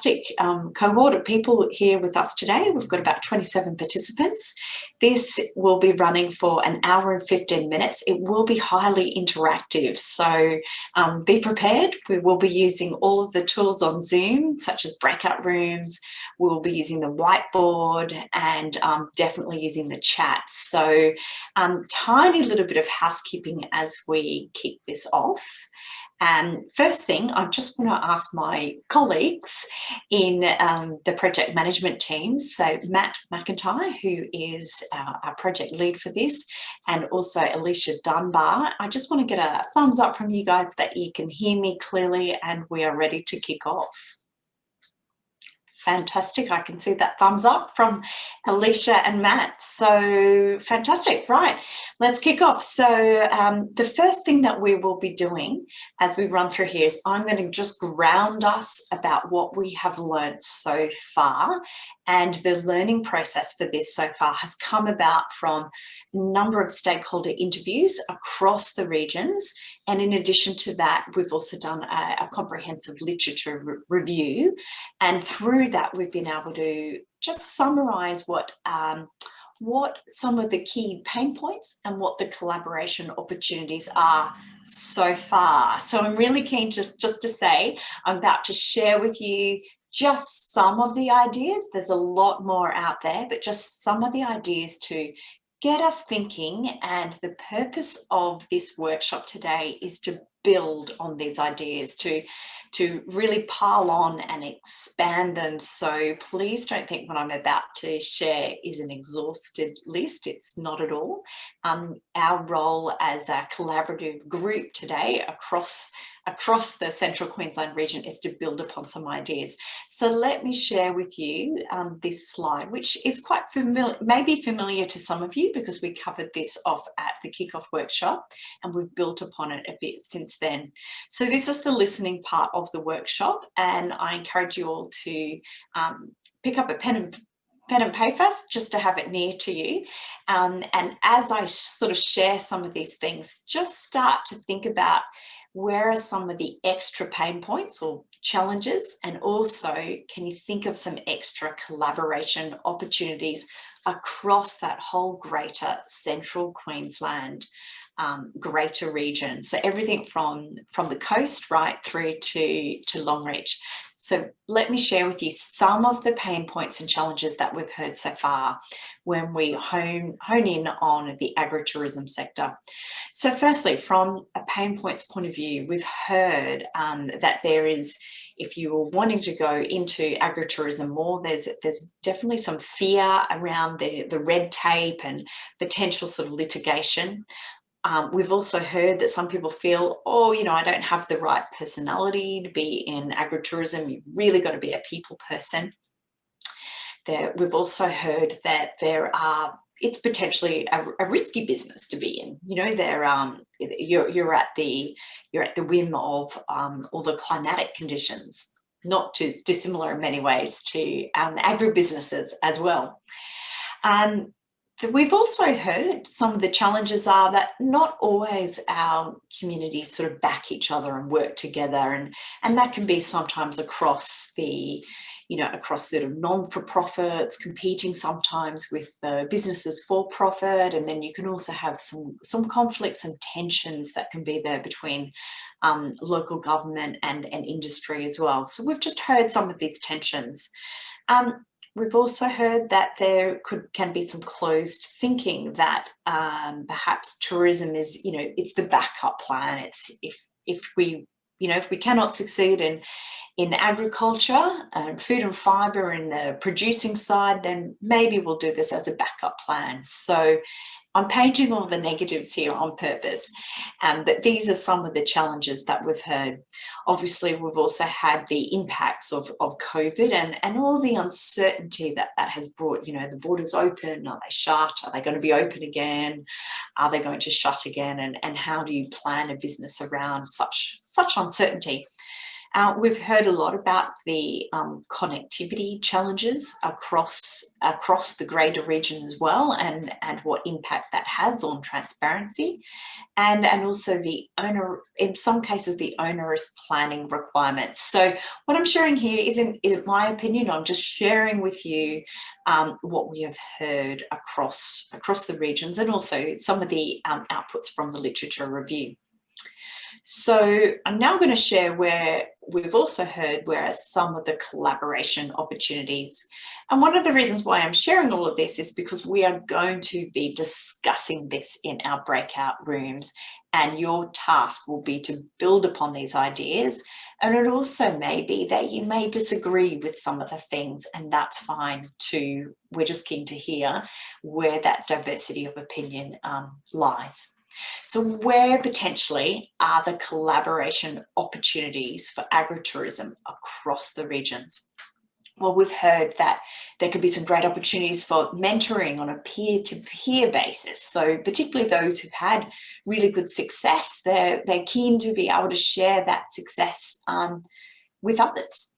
fantastic cohort of people here with us today. We've got about 27 participants. This will be running for an hour and 15 minutes. It will be highly interactive, so be prepared. We will be using all of the tools on Zoom, such as breakout rooms. We will be using the whiteboard and definitely using the chat. So tiny little bit of housekeeping as we kick this off. First thing, I just want to ask my colleagues in the project management teams, so Matt McIntyre, who is our project lead for this, and also Alicia Dunbar. I just want to get a thumbs up from you guys that you can hear me clearly and we are ready to kick off. Fantastic, I can see that thumbs up from Alicia and Matt. So fantastic, right, let's kick off. So the first thing that we will be doing as we run through here is I'm going to just ground us about what we have learned so far, and the learning process for this so far has come about from a number of stakeholder interviews across the regions, and in addition to that we've also done a comprehensive literature review, and through that we've been able to just summarize what some of the key pain points and what the collaboration opportunities are so far. So I'm really keen just to say I'm about to share with you just some of the ideas. There's a lot more out there, but just some of the ideas to get us thinking, and the purpose of this workshop today is to build on these ideas, to really pile on and expand them. So please don't think what I'm about to share is an exhausted list. It's not at all. Our role as a collaborative group today across the Central Queensland region is to build upon some ideas. So let me share with you this slide, which is quite familiar, maybe familiar to some of you, because we covered this off at the kickoff workshop and we've built upon it a bit since then. So this is the listening part of the workshop, and I encourage you all to pick up a pen and paper just to have it near to you. And as I sort of share some of these things, just start to think about where are some of the extra pain points or challenges, and also can you think of some extra collaboration opportunities across that whole greater Central Queensland greater region. So everything from the coast right through to Longreach. So let me share with you some of the pain points and challenges that we've heard so far when we hone in on the agritourism sector. So firstly, from a pain points point of view, we've heard that there is, if you were wanting to go into agritourism more, there's definitely some fear around the red tape and potential sort of litigation. We've also heard that some people feel, oh, you know, I don't have the right personality to be in agritourism. You've really got to be a people person. We've also heard that it's potentially a risky business to be in. You know, you're at the whim of all the climatic conditions, not too dissimilar in many ways to agribusinesses as well. We've also heard some of the challenges are that not always our communities sort of back each other and work together, and that can be sometimes across across sort of non-for-profits competing sometimes with businesses for profit, and then you can also have some conflicts and tensions that can be there between local government and industry as well. So we've just heard some of these tensions. We've also heard that there can be some closed thinking that perhaps tourism is, you know, it's the backup plan. It's if we cannot succeed in agriculture and food and fibre in the producing side, then maybe we'll do this as a backup plan. So I'm painting all the negatives here on purpose, but these are some of the challenges that we've heard. Obviously, we've also had the impacts of COVID and all the uncertainty that has brought, you know, the borders open, are they shut, are they going to be open again, are they going to shut again, and how do you plan a business around such uncertainty? We've heard a lot about the connectivity challenges across the greater region as well, and what impact that has on transparency, and also the in some cases, the onerous planning requirements. So what I'm sharing here isn't my opinion. I'm just sharing with you what we have heard across the regions, and also some of the outputs from the literature review. So I'm now going to share where we've also heard where some of the collaboration opportunities. And one of the reasons why I'm sharing all of this is because we are going to be discussing this in our breakout rooms, and your task will be to build upon these ideas. And it also may be that you may disagree with some of the things, and that's fine too. We're just keen to hear where that diversity of opinion lies. So where potentially are the collaboration opportunities for agritourism across the regions? Well, we've heard that there could be some great opportunities for mentoring on a peer-to-peer basis. So particularly those who've had really good success, they're keen to be able to share that success with others.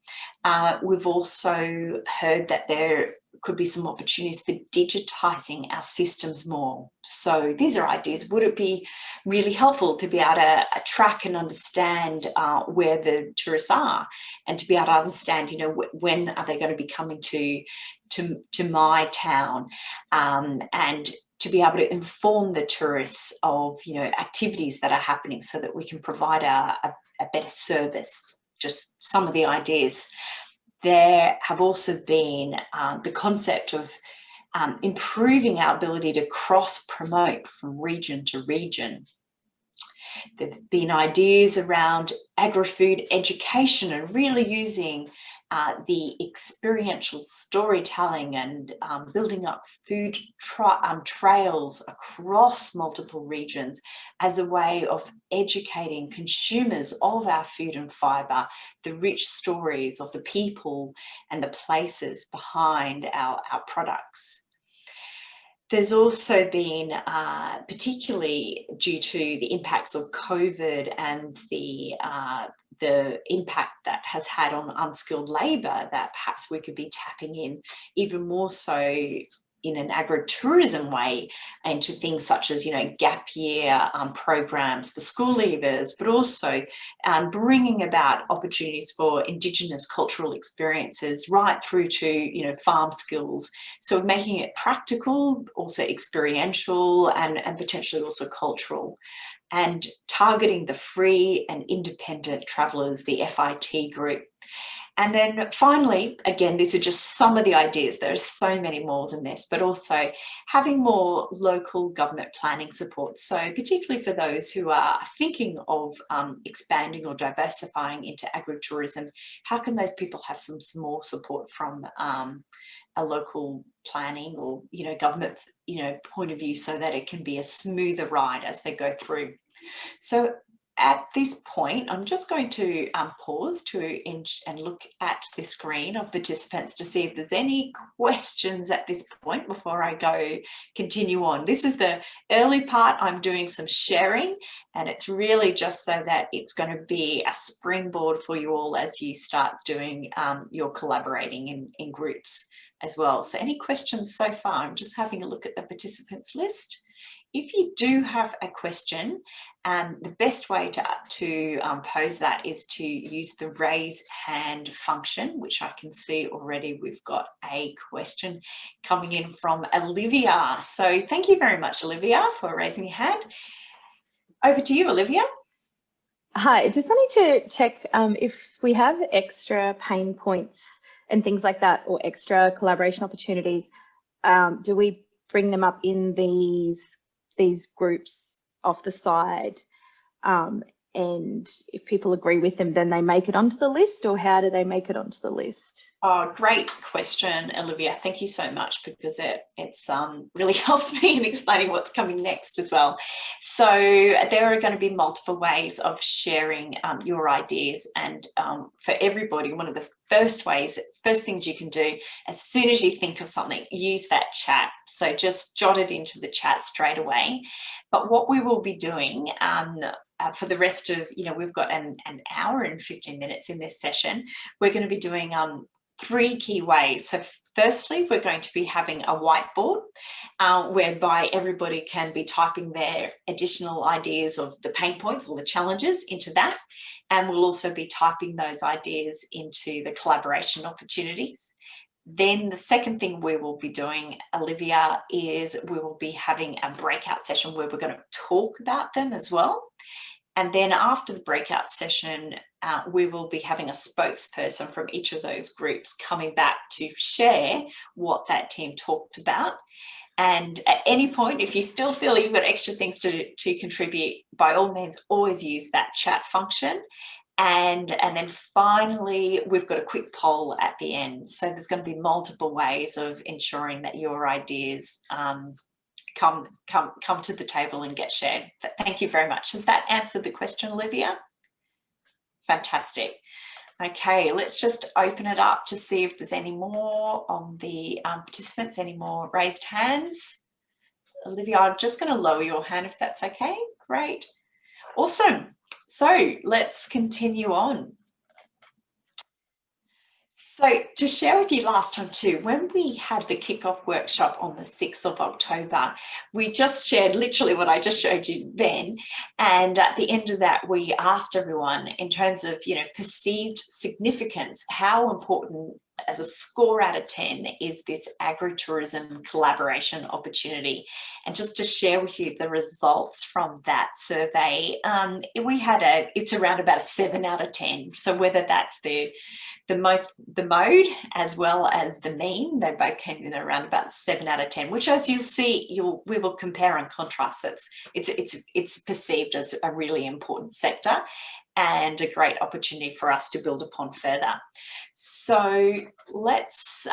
We've also heard that there could be some opportunities for digitising our systems more. So these are ideas. Would it be really helpful to be able to track and understand where the tourists are, and to be able to understand, when are they going to be coming to my town, and to be able to inform the tourists of activities that are happening, so that we can provide a better service. Just some of the ideas. There have also been the concept of improving our ability to cross-promote from region to region. There have been ideas around agri-food education and really using the experiential storytelling and building up food trails across multiple regions as a way of educating consumers of our food and fibre, the rich stories of the people and the places behind our products. There's also been, particularly due to the impacts of COVID and the impact that has had on unskilled labour, that perhaps we could be tapping in even more so in an agritourism way into things such as, gap year programs for school leavers, but also bringing about opportunities for Indigenous cultural experiences right through to, farm skills. So making it practical, also experiential, and potentially also cultural. And targeting the free and independent travellers, the FIT group. And then finally, again, these are just some of the ideas. There are so many more than this, but also having more local government planning support. So particularly for those who are thinking of expanding or diversifying into agritourism, how can those people have some more support from a local planning or government's point of view, so that it can be a smoother ride as they go through. So at this point, I'm just going to pause and look at the screen of participants to see if there's any questions at this point before I continue on. This is the early part. I'm doing some sharing, and it's really just so that it's going to be a springboard for you all as you start doing your collaborating in groups as well. So any questions so far? I'm just having a look at the participants list. If you do have a question, the best way to pose that is to use the raise hand function, which I can see already we've got a question coming in from Olivia. So thank you very much, Olivia, for raising your hand. Over to you, Olivia. Hi, just wanted to check if we have extra pain points and things like that, or extra collaboration opportunities, do we bring them up in these groups off the side, and if people agree with them, then they make it onto the list, or how do they make it onto the list? Oh, great question, Olivia. Thank you so much, because it's really helps me in explaining what's coming next as well. So there are going to be multiple ways of sharing your ideas, and for everybody, one of the first things you can do as soon as you think of something, use that chat. So just jot it into the chat straight away. But what we will be doing for the rest of, we've got an hour and 15 minutes in this session. We're going to be doing 3 key ways. So firstly, we're going to be having a whiteboard whereby everybody can be typing their additional ideas of the pain points or the challenges into that. And we'll also be typing those ideas into the collaboration opportunities. Then the second thing we will be doing, Olivia, is we will be having a breakout session where we're going to talk about them as well. And then after the breakout session, we will be having a spokesperson from each of those groups coming back to share what that team talked about. And at any point, if you still feel you've got extra things to contribute, by all means, always use that chat function. And then finally, we've got a quick poll at the end. So there's going to be multiple ways of ensuring that your ideas come to the table and get shared. But thank you very much. Has that answered the question, Olivia? Fantastic. Okay, let's just open it up to see if there's any more on the participants, any more raised hands. Olivia, I'm just going to lower your hand if that's okay. Great. Awesome. So let's continue on. So to share with you last time too, when we had the kickoff workshop on the 6th of October, we just shared literally what I just showed you then. And at the end of that, we asked everyone in terms of, perceived significance, how important as a score out of 10 is this agritourism collaboration opportunity. And just to share with you the results from that survey, it's around about a 7 out of 10. So whether that's the mode as well as the mean, they both came in around about 7 out of 10, which, as you'll see, we will compare and contrast. It's perceived as a really important sector and a great opportunity for us to build upon further. So let's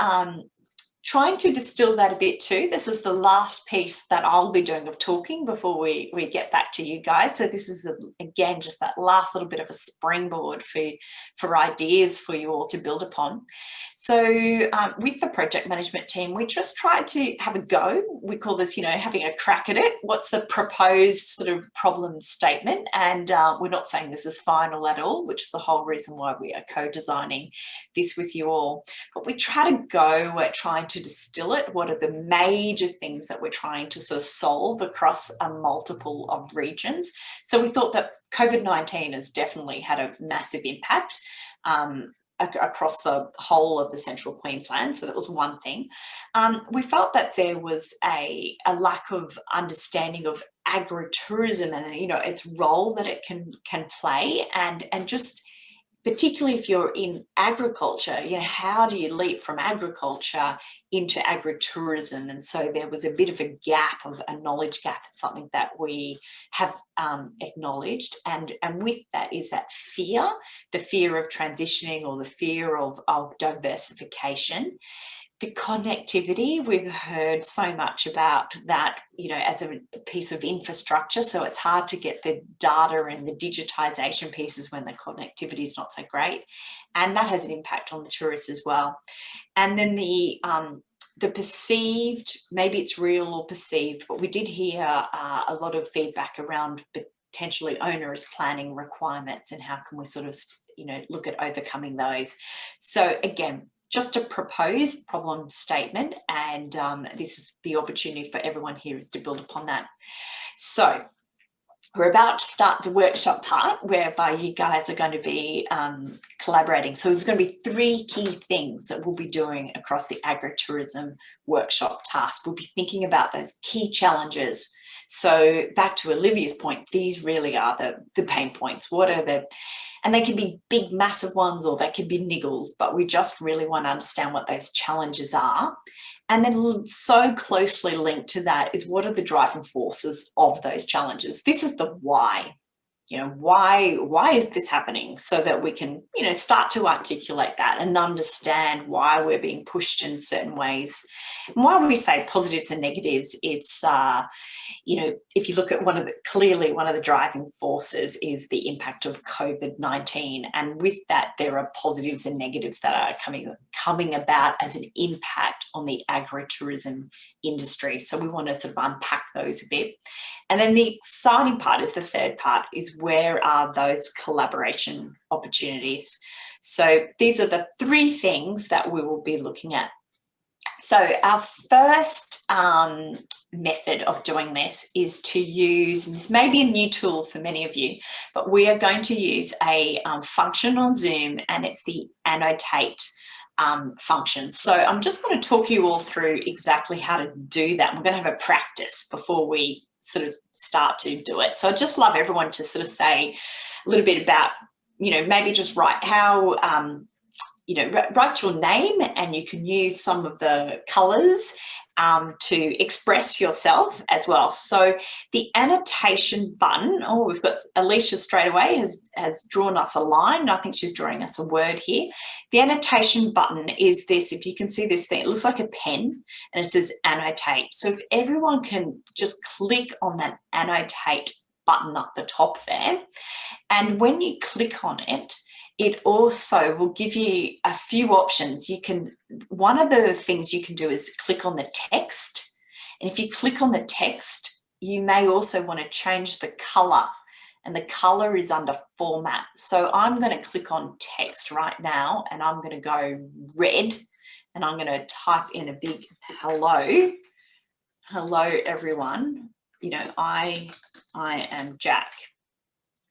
trying to distill that a bit too. This is the last piece that I'll be doing of talking before we get back to you guys. So this is, again, just that last little bit of a springboard for ideas for you all to build upon. So with the project management team, we just tried to have a go. We call this, having a crack at it. What's the proposed sort of problem statement? And we're not saying this is final at all, which is the whole reason why we are co-designing this with you all. But we try to go at trying to distill it. What are the major things that we're trying to sort of solve across a multiple of regions? So we thought that COVID-19 has definitely had a massive impact across the whole of the Central Queensland. So that was one thing. We felt that there was a lack of understanding of agritourism and its role that it can play, and just particularly if you're in agriculture, how do you leap from agriculture into agritourism? And so there was a bit of a gap, of a knowledge gap. It's something that we have acknowledged. And with that is that fear, the fear of transitioning or the fear of diversification. The connectivity, we've heard so much about that, as a piece of infrastructure. So it's hard to get the data and the digitization pieces when the connectivity is not so great. And that has an impact on the tourists as well. And then the perceived, maybe it's real or perceived, but we did hear a lot of feedback around potentially onerous planning requirements and how can we sort of, look at overcoming those. So again, just a proposed problem statement, and this is the opportunity for everyone here is to build upon that. So we're about to start the workshop part whereby you guys are going to be collaborating. So there's going to be 3 key things that we'll be doing across the agritourism workshop task. We'll be thinking about those key challenges. So back to Olivia's point, these really are the pain points. What are the, and they can be big, massive ones, or they can be niggles, but we just really want to understand what those challenges are. And then so closely linked to that is, what are the driving forces of those challenges? This is the why. Why is this happening? So that we can, start to articulate that and understand why we're being pushed in certain ways. And why we say positives and negatives, it's, if you look at clearly one of the driving forces is the impact of COVID-19. And with that, there are positives and negatives that are coming about as an impact on the agritourism industry. So we want to sort of unpack those a bit. And then the exciting part is the third part, is where are those collaboration opportunities? So these are the three things that we will be looking at. So our first method of doing this is to use, and this may be a new tool for many of you, but we are going to use a function on Zoom, and it's the Annotate function. So I'm just going to talk you all through exactly how to do that. We're going to have a practice before we sort of start to do it. So I'd just love everyone to sort of say a little bit about, you know, maybe just write how, you know, write your name, and you can use some of the colours to express yourself as well. So the annotation button, oh, we've got Alicia straight away has drawn us a line. I think she's drawing us a word here. The annotation button is this, if you can see this thing, it looks like a pen and it says annotate. So if everyone can just click on that annotate button up the top there, and when you click on it, it also will give you a few options. You can, one of the things you can do is click on the text. And if you click on the text, you may also want to change the color, and the color is under format. So I'm going to click on text right now, and I'm going to go red, and I'm going to type in a big hello. Hello, everyone. You know, I am Jack.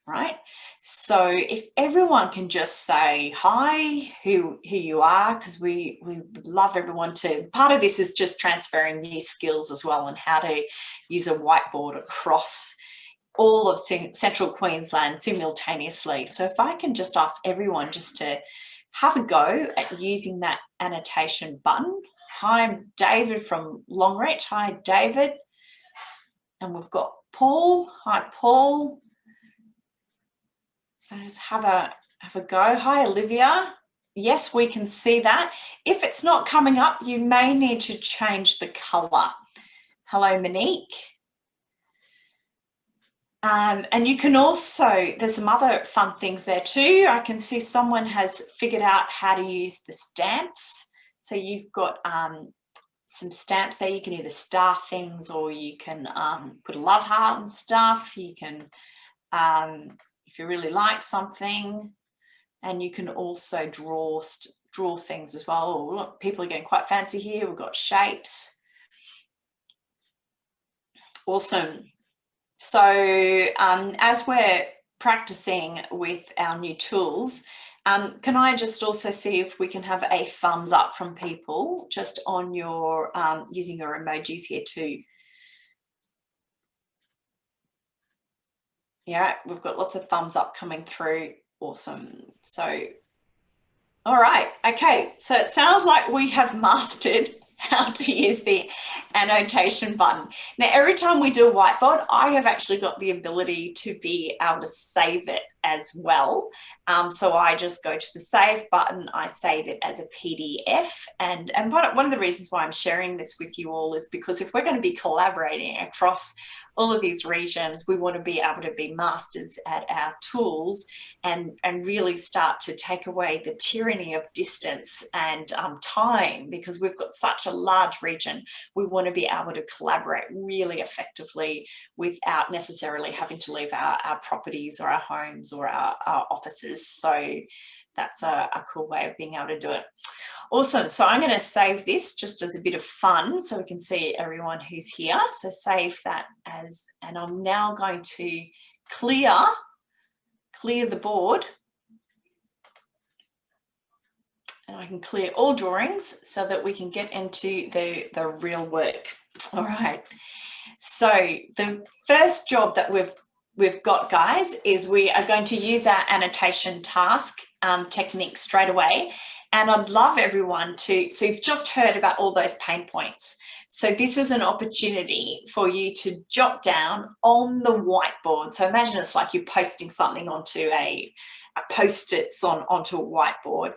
Right, so if everyone can just say hi, who you are, because we would love everyone to. Part of this is just transferring new skills as well, and how to use a whiteboard across all of Central Queensland simultaneously. So if I can just ask everyone just to have a go at using that annotation button. Hi, I'm David from Longreach. Hi, David. And we've got Paul. Hi, Paul. So just have a go. Hi, Olivia. Yes, we can see that. If it's not coming up, you may need to change the colour. Hello, Monique. And you can also, there's some other fun things there too. I can see someone has figured out how to use the stamps. So you've got some stamps there. You can either star things, or you can put a love heart and stuff. You can, if you really like something, and you can also draw things as well. Oh, look, people are getting quite fancy here. We've got shapes. Awesome. So as we're practicing with our new tools, can I just also see if we can have a thumbs up from people just on your using your emojis here too? Yeah, we've got lots of thumbs up coming through. Awesome. So, all right. Okay. So it sounds like we have mastered how to use the annotation button. Now, every time we do a whiteboard, I have actually got the ability to be able to save it as well. So I just go to the save button, I save it as a PDF. And one of the reasons why I'm sharing this with you all is because if we're going to be collaborating across all of these regions, we want to be able to be masters at our tools and really start to take away the tyranny of distance and time, because we've got such a large region. We want to be able to collaborate really effectively without necessarily having to leave our properties or our homes or our offices. So that's a cool way of being able to do it. Awesome. So I'm going to save this just as a bit of fun so we can see everyone who's here. So save that as, and I'm now going to clear the board. And I can clear all drawings so that we can get into the real work. All right. So the first job that we've got, guys, is we are going to use our annotation task technique straight away. And I'd love everyone to, so you've just heard about all those pain points. So this is an opportunity for you to jot down on the whiteboard. So imagine it's like you're posting something onto a post-its onto a whiteboard.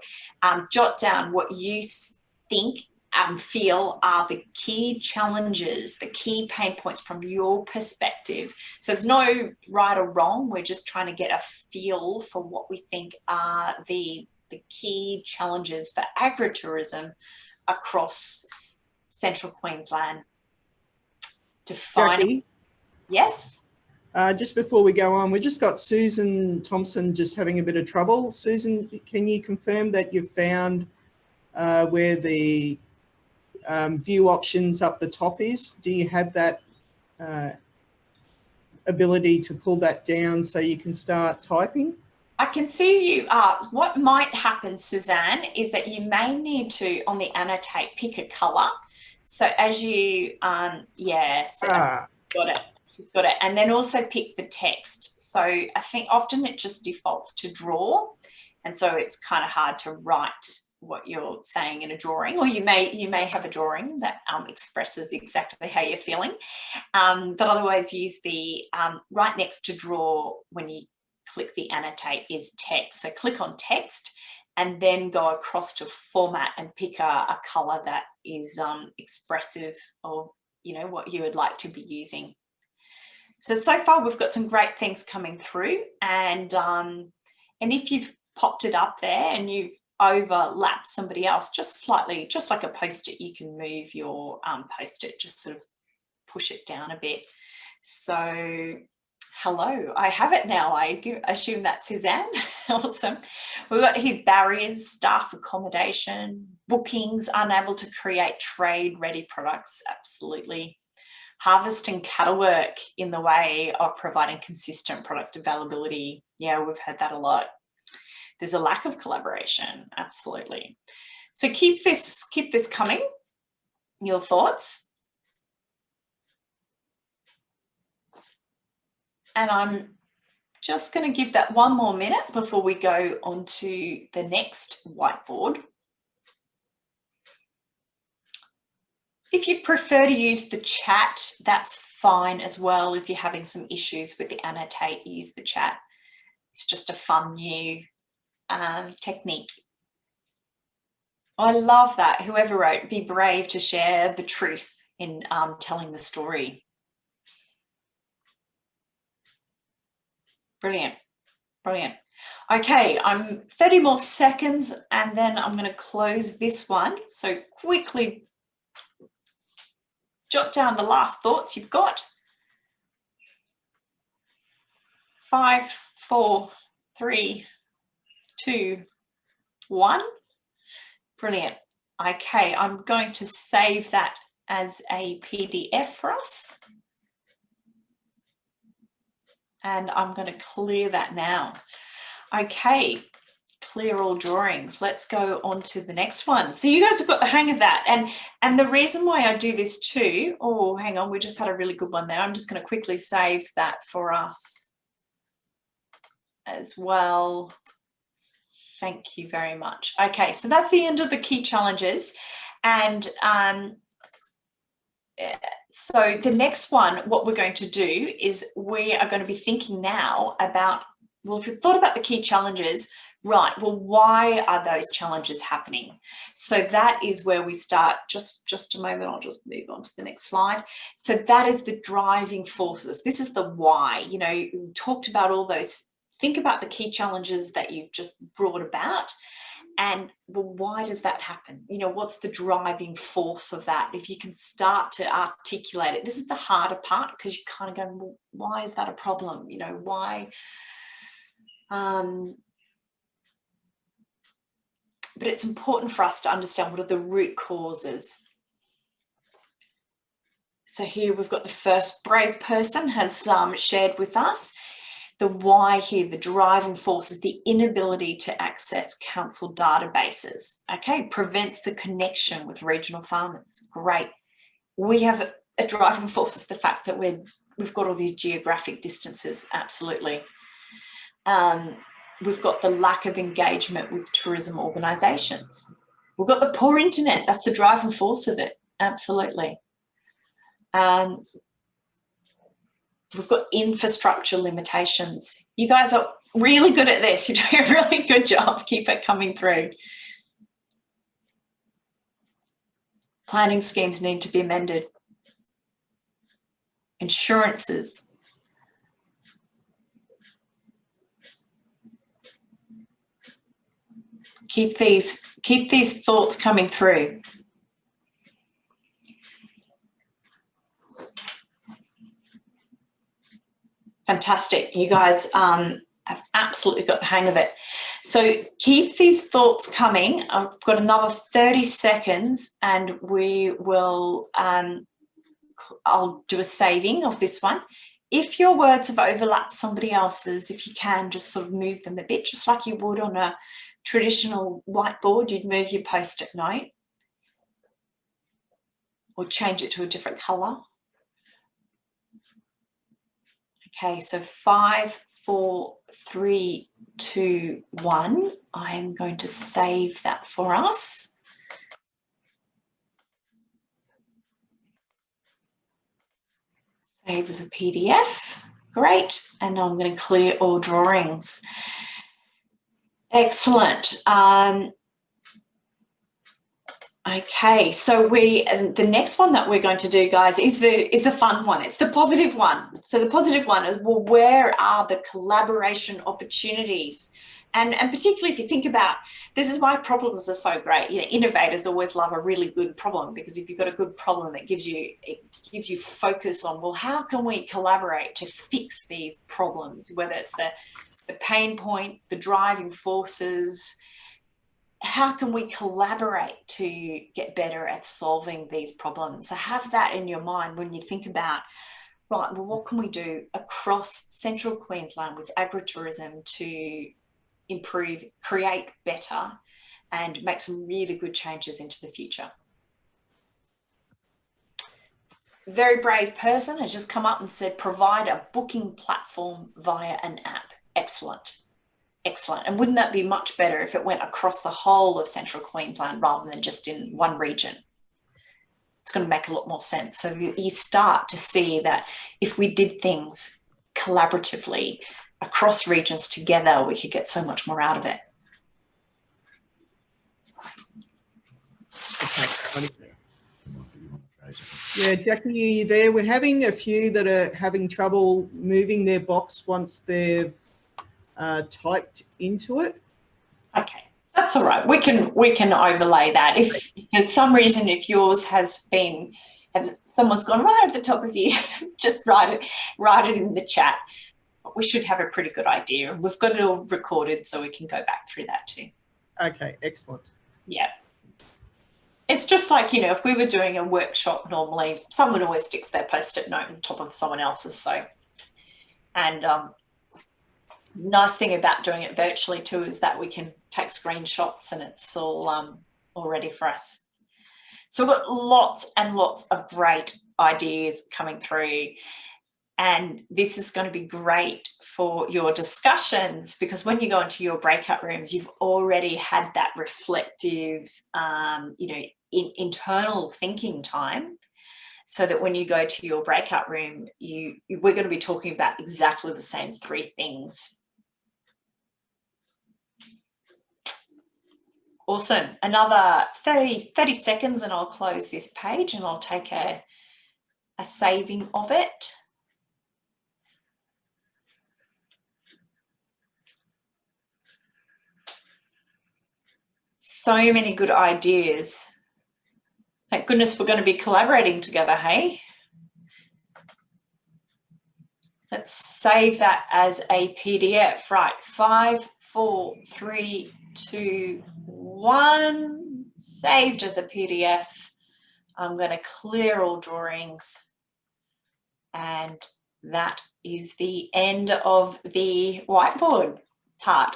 Jot down what you think and feel are the key challenges, the key pain points from your perspective. So there's no right or wrong. We're just trying to get a feel for what we think are the key challenges for agritourism across Central Queensland Defining. Jackie, Yes. just before we go on, we just got Susan Thompson just having a bit of trouble. Susan, can you confirm that you've found where the view options up the top is? Do you have that ability to pull that down so you can start typing? I can see you. What might happen, Suzanne, is that you may need to, on the annotate, pick a colour. So as you, yeah, so got it. You've got it. And then also pick the text. So I think often it just defaults to draw. And so it's kind of hard to write what you're saying in a drawing, or you may have a drawing that expresses exactly how you're feeling. But otherwise use the right next to draw when you click the annotate is text. So click on text and then go across to format and pick a color that is expressive of, you know, what you would like to be using. So far we've got some great things coming through, and if you've popped it up there and you've overlapped somebody else just slightly, just like a post-it, you can move your post-it, just sort of push it down a bit. So hello, I have it now. I assume that's Suzanne. Awesome. We've got here barriers, staff accommodation, bookings, unable to create trade-ready products. Absolutely. Harvest and cattle work in the way of providing consistent product availability. Yeah, we've heard that a lot. There's a lack of collaboration. Absolutely. So keep this coming. Your thoughts. And I'm just going to give that one more minute before we go on to the next whiteboard. If you prefer to use the chat, that's fine as well. If you're having some issues with the annotate, use the chat. It's just a fun new technique. I love that. Whoever wrote, be brave to share the truth in telling the story. Brilliant, brilliant. Okay, I'm 30 more seconds and then I'm going to close this one. So quickly jot down the last thoughts you've got. 5, 4, 3, 2, 1. Brilliant. Okay, I'm going to save that as a PDF for us. And I'm going to clear that now. Okay, clear all drawings. Let's go on to the next one. So you guys have got the hang of that. And the reason why I do this too, oh, hang on, we just had a really good one there. I'm just going to quickly save that for us as well. Thank you very much. Okay, so that's the end of the key challenges. And so the next one, what we're going to do is we are going to be thinking now about, well, if you've thought about the key challenges, right, well, why are those challenges happening? So that is where we start. Just a moment, I'll just move on to the next slide. So that is the driving forces. This is the why. You know, we talked about all those. Think about the key challenges that you've just brought about. And well, why does that happen? You know, what's the driving force of that? If you can start to articulate it, this is the harder part, because you kind of go, well, why is that a problem? You know, why? But it's important for us to understand what are the root causes. So here we've got the first brave person has shared with us. The why here, the driving force, is the inability to access council databases. Okay, prevents the connection with regional farmers. Great. We have a driving force is the fact that we've got all these geographic distances. Absolutely. We've got the lack of engagement with tourism organisations. We've got the poor internet. That's the driving force of it. Absolutely. We've got infrastructure limitations. You guys are really good at this. You're doing a really good job. Keep it coming through. Planning schemes need to be amended. Insurances. Keep these thoughts coming through. Fantastic. You guys have absolutely got the hang of it. So keep these thoughts coming. I've got another 30 seconds and we will, I'll do a saving of this one. If your words have overlapped somebody else's, if you can just sort of move them a bit, just like you would on a traditional whiteboard, you'd move your post-it note or change it to a different colour. Okay, so 5, 4, 3, 2, 1. I'm going to save that for us. Save as a PDF. Great. And I'm going to clear all drawings. Excellent. Okay, so the next one that we're going to do, guys, is the fun one. It's the positive one. So the positive one is, well, where are the collaboration opportunities? And particularly if you think about, this is why problems are so great. You know, innovators always love a really good problem, because if you've got a good problem, it gives you focus on, well, how can we collaborate to fix these problems, whether it's the pain point, the driving forces. How can we collaborate to get better at solving these problems? So have that in your mind when you think about, right, well, what can we do across Central Queensland with agritourism to improve, create better, and make some really good changes into the future? Very brave person has just come up and said, provide a booking platform via an app. Excellent. Excellent. And wouldn't that be much better if it went across the whole of Central Queensland rather than just in one region? It's going to make a lot more sense. So you start to see that if we did things collaboratively across regions together, we could get so much more out of it. Yeah, Jackie, are you there? We're having a few that are having trouble moving their box once they've typed into it. Okay, that's all right. We can overlay that. If for some reason, if yours has someone's gone right at the top of you, just write it in the chat. We should have a pretty good idea. We've got it all recorded, so we can go back through that too. Okay, excellent. Yeah. It's just like, you know, if we were doing a workshop normally, someone always sticks their post-it note on top of someone else's. So, and nice thing about doing it virtually too is that we can take screenshots and it's all ready for us. So we've got lots and lots of great ideas coming through, and this is going to be great for your discussions, because when you go into your breakout rooms, you've already had that reflective, you know, internal thinking time, so that when you go to your breakout room, we're going to be talking about exactly the same 3 things. Awesome. Another 30 seconds and I'll close this page and I'll take a saving of it. So many good ideas. Thank goodness we're going to be collaborating together, hey? Let's save that as a PDF. Right, 5, 4, 3, 2, 1. Saved as a PDF. I'm going to clear all drawings. And that is the end of the whiteboard part.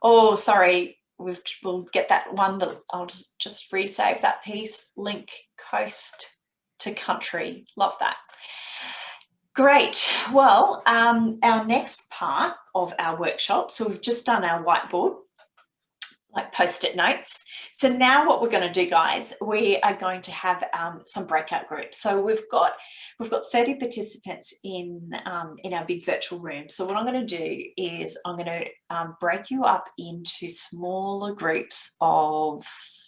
Oh, sorry. We'll get that one. I'll just resave that piece. Link coast to country. Love that. Great. Well, our next part of our workshop, so we've just done our whiteboard, like post-it notes. So now what we're going to do, guys, we are going to have some breakout groups. So we've got 30 participants in our big virtual room. So what I'm going to do is I'm going to break you up into smaller groups of,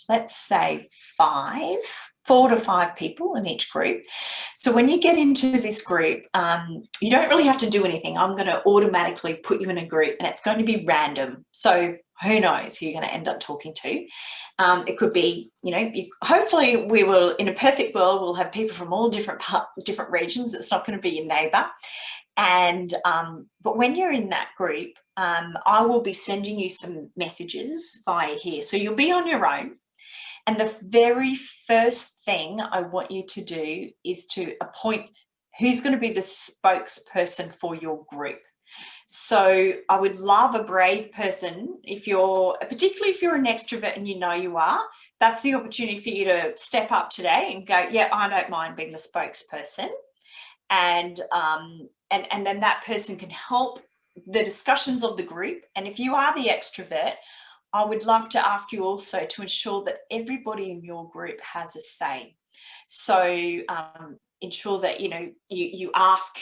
let's say, 4 to 5 people in each group. So when you get into this group, you don't really have to do anything. I'm going to automatically put you in a group and it's going to be random. So who knows who you're going to end up talking to. It could be, you know, hopefully we will, in a perfect world, we'll have people from all different regions. It's not going to be your neighbour. And but when you're in that group, I will be sending you some messages via here. So you'll be on your own. And the very first thing I want you to do is to appoint who's going to be the spokesperson for your group. So I would love a brave person, particularly if you're an extrovert and you know you are, that's the opportunity for you to step up today and go, yeah, I don't mind being the spokesperson. And then that person can help the discussions of the group. And if you are the extrovert, I would love to ask you also to ensure that everybody in your group has a say. So ensure that, you ask,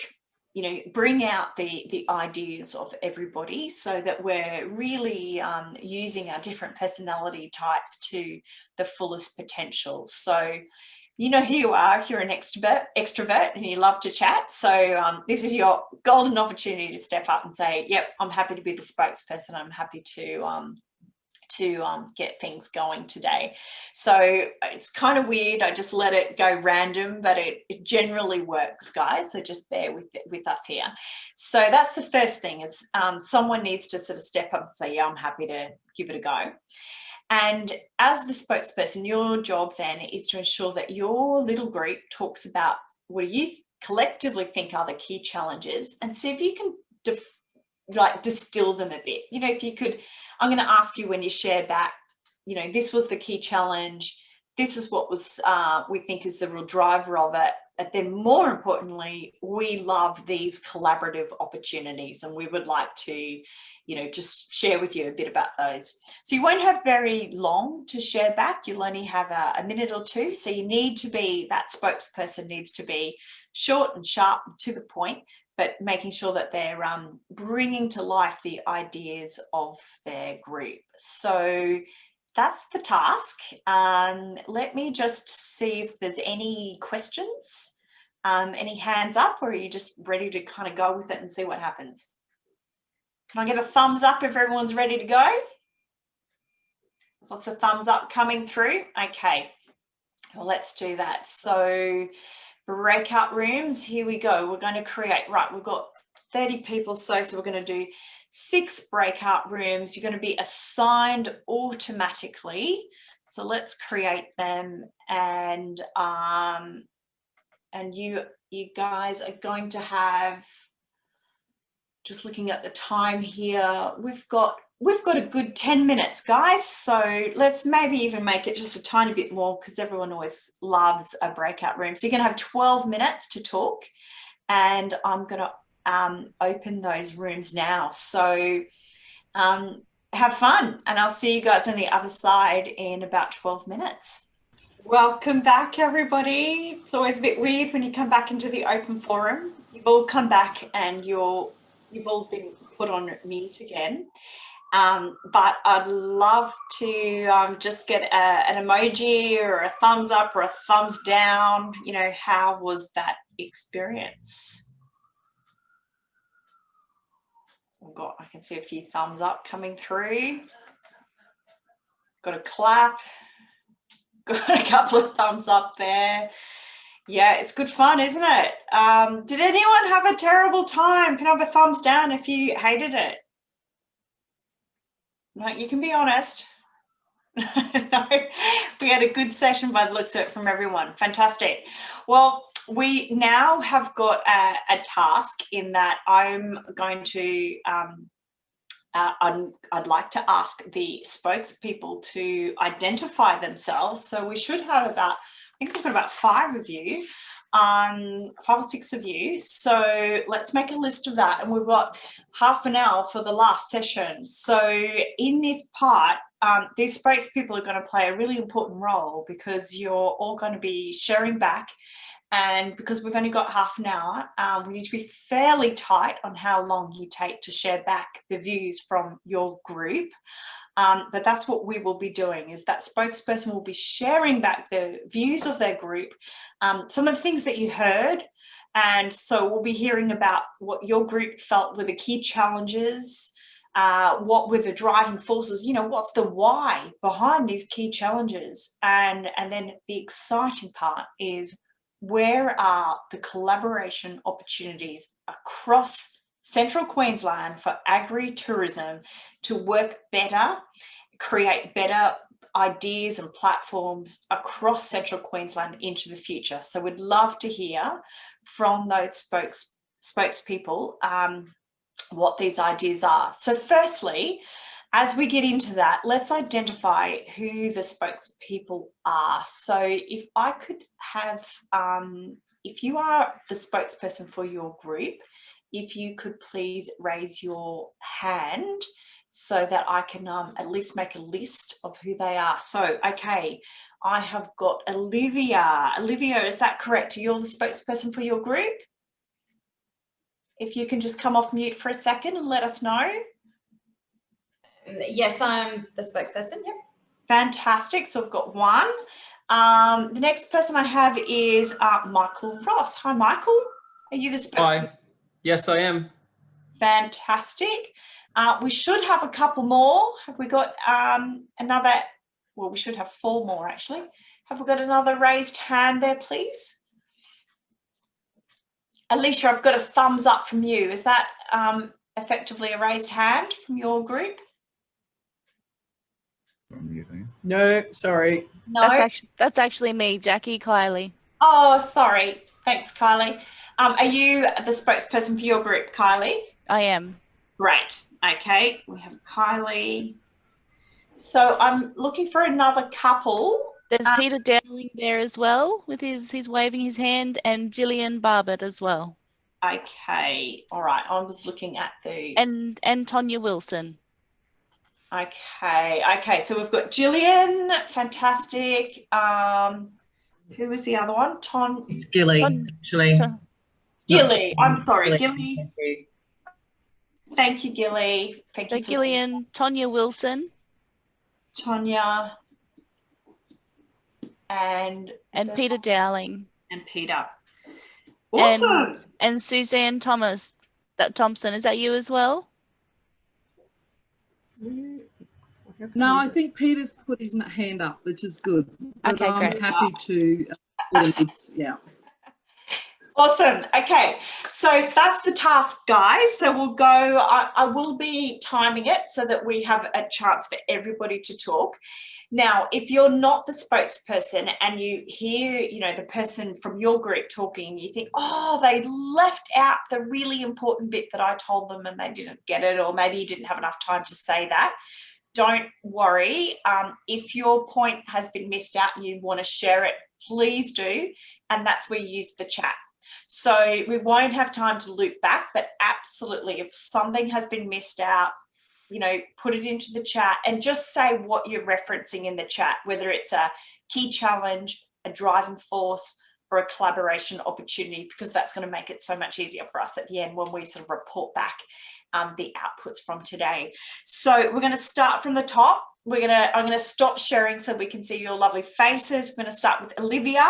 bring out the ideas of everybody so that we're really using our different personality types to the fullest potential. So you know who you are if you're an extrovert and you love to chat. So this is your golden opportunity to step up and say, yep, I'm happy to be the spokesperson. I'm happy to get things going today. So it's kind of weird. I just let it go random, but it generally works, guys. So just bear with us here. So that's the first thing is someone needs to sort of step up and say, yeah, I'm happy to give it a go. And as the spokesperson, your job then is to ensure that your little group talks about what do you collectively think are the key challenges, and see if you can distill them a bit. If you could, I'm going to ask you when you share back, this was the key challenge. This is what was we think is the real driver of it. But then more importantly, we love these collaborative opportunities and we would like to, just share with you a bit about those. So you won't have very long to share back. You'll only have a minute or two. So you need to be, that spokesperson needs to be short and sharp and to the point, but making sure that they're bringing to life the ideas of their group. So that's the task. Let me just see if there's any questions, any hands up, or are you just ready to kind of go with it and see what happens? Can I get a thumbs up if everyone's ready to go? Lots of thumbs up coming through. Okay, well, let's do that. So breakout rooms, here we go. We're going to create, right, we've got 30 people, so we're going to do 6 breakout rooms. You're going to be assigned automatically. So let's create them, and you guys are going to have, just looking at the time here, we've got a good 10 minutes, guys. So let's maybe even make it just a tiny bit more, because everyone always loves a breakout room. So you're going to have 12 minutes to talk, and I'm going to open those rooms now. So have fun, and I'll see you guys on the other side in about 12 minutes. Welcome back, everybody. It's always a bit weird when you come back into the open forum. You've all come back and you've all been put on mute again. But I'd love to just get an emoji or a thumbs up or a thumbs down. How was that experience? I can see a few thumbs up coming through. Got a clap. Got a couple of thumbs up there. Yeah, it's good fun, isn't it? Did anyone have a terrible time? Can I have a thumbs down if you hated it? No, you can be honest. No, we had a good session by the looks of it from everyone. Fantastic. Well, we now have got a task in that I'm going to, I'd like to ask the spokespeople to identify themselves. So we should have about, I think we've got about 5 of you, 5 or 6 of you. So let's make a list of that. And we've got half an hour for the last session. So in this part, these spokespeople are going to play a really important role, because you're all going to be sharing back. And because we've only got half an hour, we need to be fairly tight on how long you take to share back the views from your group. But that's what we will be doing, is that spokesperson will be sharing back the views of their group, some of the things that you heard. And so we'll be hearing about what your group felt were the key challenges, what were the driving forces, what's the why behind these key challenges. And then the exciting part is, where are the collaboration opportunities across Central Queensland for agri-tourism to work better, create better ideas and platforms across Central Queensland into the future. So we'd love to hear from those spokespeople what these ideas are. So firstly, as we get into that, let's identify who the spokespeople are. So if I could have, if you are the spokesperson for your group, if you could please raise your hand so that I can at least make a list of who they are. So, okay, I have got Olivia. Olivia, is that correct? You're the spokesperson for your group? If you can just come off mute for a second and let us know. Yes, I'm the spokesperson. Yep. Fantastic. So I've got one. The next person I have is Michael Ross. Hi, Michael. Are you the spokesperson? Hi. Yes, I am. Fantastic. We should have a couple more. Have we got another? Well, we should have 4 more actually. Have we got another raised hand there, please? Alicia, I've got a thumbs up from you. Is that effectively a raised hand from your group? No, sorry. No. That's actually me, Jackie Kylie. Oh, sorry. Thanks, Kylie. Are you the spokesperson for your group, Kylie? I am. Great. Okay, we have Kylie. So I'm looking for another couple. There's Peter Dowling there as well, with he's waving his hand, and Gillian Barbett as well. Okay, all right. I was looking at the and Tonya Wilson. Okay. So we've got Gillian, fantastic. Who was the other one? It's Gilly, actually. Gilly. I'm sorry, Gilly. Thank you. Thank you, Gilly. Thank you. So Gillian, Tonya Wilson, Tonya, and Peter Dowling. And Peter. Awesome. And Suzanne Thompson. Is that you as well? No, I think Peter's put his hand up, which is good. But Okay, I'm great. happy to, yeah. Awesome. Okay, so that's the task, guys. So we'll go, I will be timing it so that we have a chance for everybody to talk. Now, if you're not the spokesperson and you hear, the person from your group talking, you think, oh, they left out the really important bit that I told them and they didn't get it, or maybe you didn't have enough time to say that. Don't worry. If your point has been missed out and you want to share it, please do. And that's where you use the chat. So we won't have time to loop back, but absolutely, if something has been missed out, put it into the chat and just say what you're referencing in the chat, whether it's a key challenge, a driving force, or a collaboration opportunity, because that's going to make it so much easier for us at the end when we sort of report back the outputs from today. So we're going to start from the top. I'm going to stop sharing so we can see your lovely faces. We're going to start with Olivia,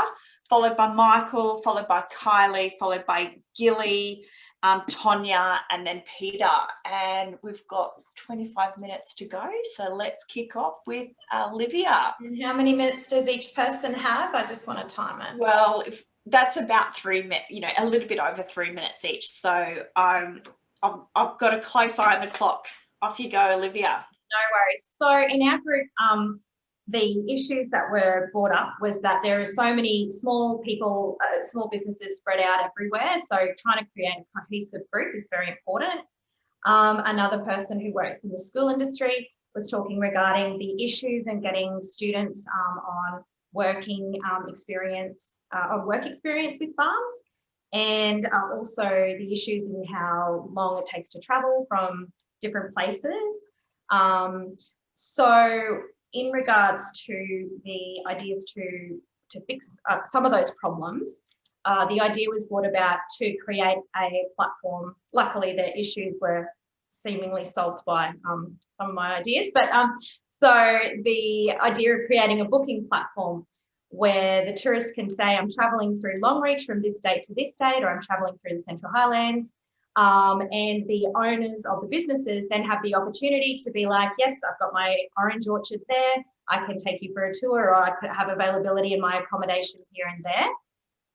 followed by Michael, followed by Kylie, followed by Gilly, Tonya, and then Peter. And we've got 25 minutes to go. So let's kick off with Olivia. And how many minutes does each person have? I just want to time it. Well, if that's about 3 minutes, a little bit over 3 minutes each. So I've got a close eye on the clock. Off you go, Olivia. No worries. So in our group, the issues that were brought up was that there are so many small businesses spread out everywhere. So trying to create a cohesive group is very important. Another person who works in the school industry was talking regarding the issues and getting students on work experience with farms, and also the issues in how long it takes to travel from different places. So in regards to the ideas to fix some of those problems, the idea was brought about to create a platform. Luckily, the issues were seemingly solved by some of my ideas. But so the idea of creating a booking platform where the tourists can say, I'm traveling through Longreach from this date to this date, or I'm traveling through the Central Highlands. And the owners of the businesses then have the opportunity to be like, yes, I've got my orange orchard there. I can take you for a tour, or I could have availability in my accommodation here and there.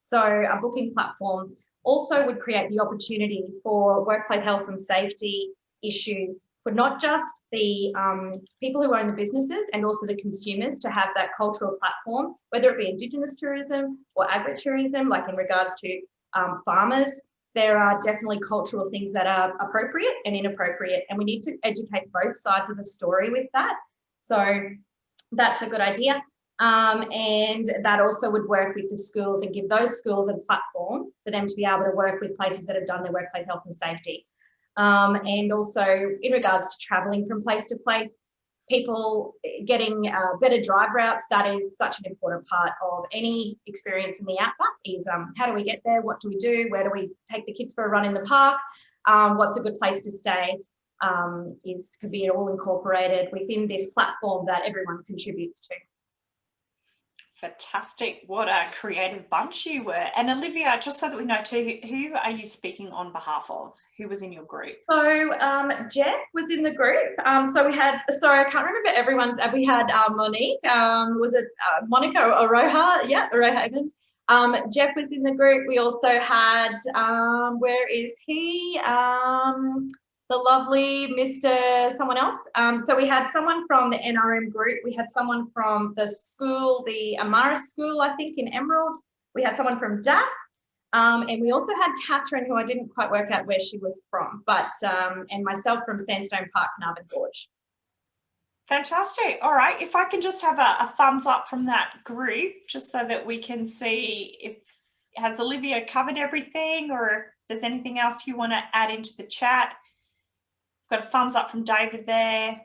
So a booking platform also would create the opportunity for workplace health and safety issues for not just the people who own the businesses and also the consumers to have that cultural platform, whether it be Indigenous tourism or agritourism, like in regards to farmers. There are definitely cultural things that are appropriate and inappropriate, and we need to educate both sides of the story with that. So that's a good idea. And that also would work with the schools and give those schools a platform for them to be able to work with places that have done their workplace health and safety. And also in regards to traveling from place to place, people getting better drive routes, that is such an important part of any experience in the outback is how do we get there? What do we do? Where do we take the kids for a run in the park? What's a good place to stay? Could be all incorporated within this platform that everyone contributes to. Fantastic. What a creative bunch you were. And Olivia, just so that we know too, who are you speaking on behalf of? Who was in your group? So Jeff was in the group. So we had, sorry, I can't remember everyone's, we had Monique, was it Monica or Aroha? Yeah, Aroha Evans. Jeff was in the group. We also had, where is he? The lovely Mr. someone else. So we had someone from the NRM group. We had someone from the school, the Amaris school, I think in Emerald. We had someone from DAP. And we also had Catherine, who I didn't quite work out where she was from, but, and myself from Sandstone Park, Carnarvon Gorge. Fantastic. All right. If I can just have a thumbs up from that group, just so that we can see if, has Olivia covered everything or if there's anything else you want to add into the chat. Got a thumbs up from David there.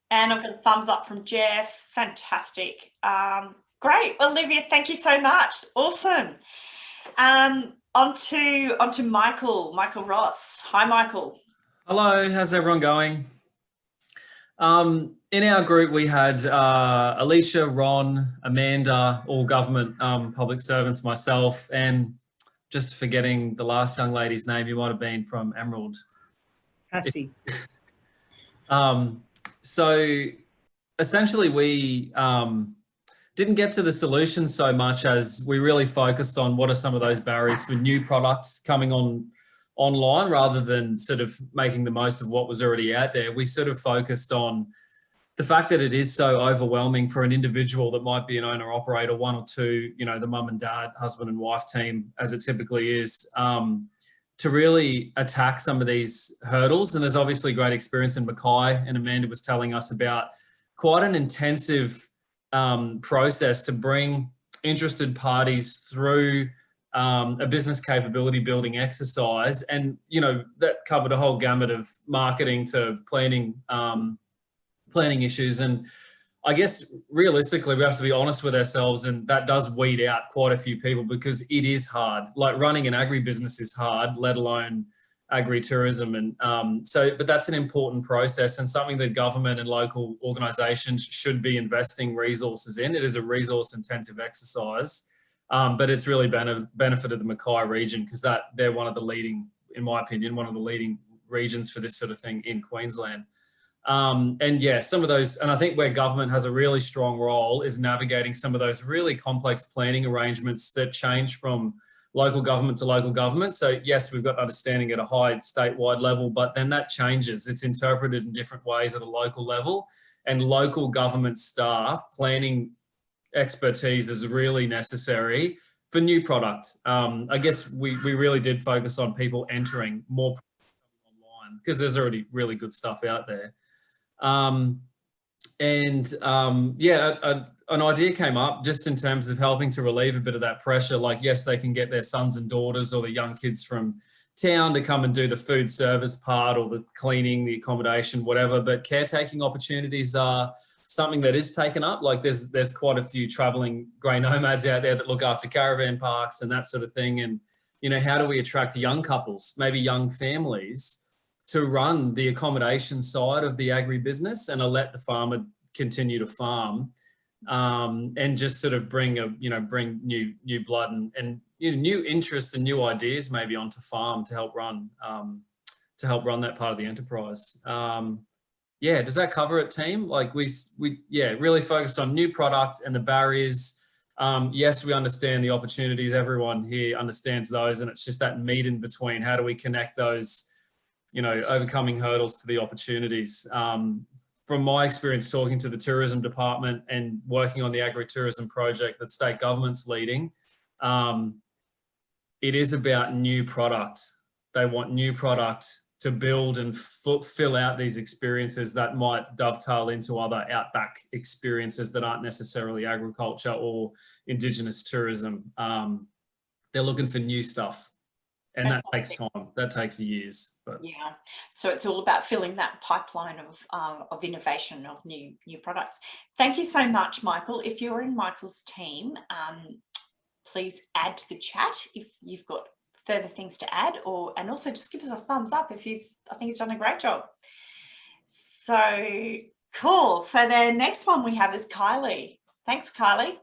And I've got a thumbs up from Jeff. Fantastic. Great. Olivia, thank you so much. Awesome. On to Michael Ross. Hi, Michael. Hello, how's everyone going? In our group, we had Alicia, Ron, Amanda, all government public servants, myself, and just forgetting the last young lady's name, you might have been from Emerald. Cassie. So essentially we didn't get to the solution so much as we really focused on what are some of those barriers for new products coming online rather than sort of making the most of what was already out there. We sort of focused on the fact that it is so overwhelming for an individual that might be an owner operator, one or two, you know, the mum and dad, husband and wife team, as it typically is, to really attack some of these hurdles. And there's obviously great experience in Mackay, and Amanda was telling us about quite an intensive process to bring interested parties through a business capability building exercise. And, you know, that covered a whole gamut of marketing to planning issues. And I guess realistically, we have to be honest with ourselves, and that does weed out quite a few people because it is hard. Like running an agribusiness is hard, let alone agri-tourism. And but that's an important process and something that government and local organisations should be investing resources in. It is a resource intensive exercise, but it's really benefited the Mackay region because they're one of the leading, in my opinion, one of the leading regions for this sort of thing in Queensland. And yeah, some of those, and I think where government has a really strong role is navigating some of those really complex planning arrangements that change from local government to local government. So yes, we've got understanding at a high statewide level, but then that changes. It's interpreted in different ways at a local level, and local government staff planning expertise is really necessary for new product. I guess we really did focus on people entering more online because there's already really good stuff out there. Yeah, an idea came up just in terms of helping to relieve a bit of that pressure. Like, yes, they can get their sons and daughters or the young kids from town to come and do the food service part or the cleaning, the accommodation, whatever, but caretaking opportunities are something that is taken up. Like there's quite a few traveling grey nomads out there that look after caravan parks and that sort of thing. And, you know, how do we attract young couples, maybe young families, to run the accommodation side of the agribusiness and let the farmer continue to farm, and just sort of bring new blood and you know, new interest and new ideas maybe onto farm to help run that part of the enterprise. Yeah, does that cover it, team? Like we really focused on new product and the barriers, Yes, we understand the opportunities. Everyone here understands those, and it's just that meet in between. How do we connect those, you know, overcoming hurdles to the opportunities? From my experience talking to the tourism department and working on the Agri-Tourism project that state government's leading, it is about new product. They want new product to build and fill out these experiences that might dovetail into other outback experiences that aren't necessarily agriculture or Indigenous tourism. They're looking for new stuff. And that takes time. That takes years. But yeah, so it's all about filling that pipeline of innovation, of new products. Thank you so much, Michael. If you're in Michael's team, please add to the chat if you've got further things to add, and also just give us a thumbs up if I think he's done a great job. So cool. So the next one we have is Kylie. Thanks, Kylie.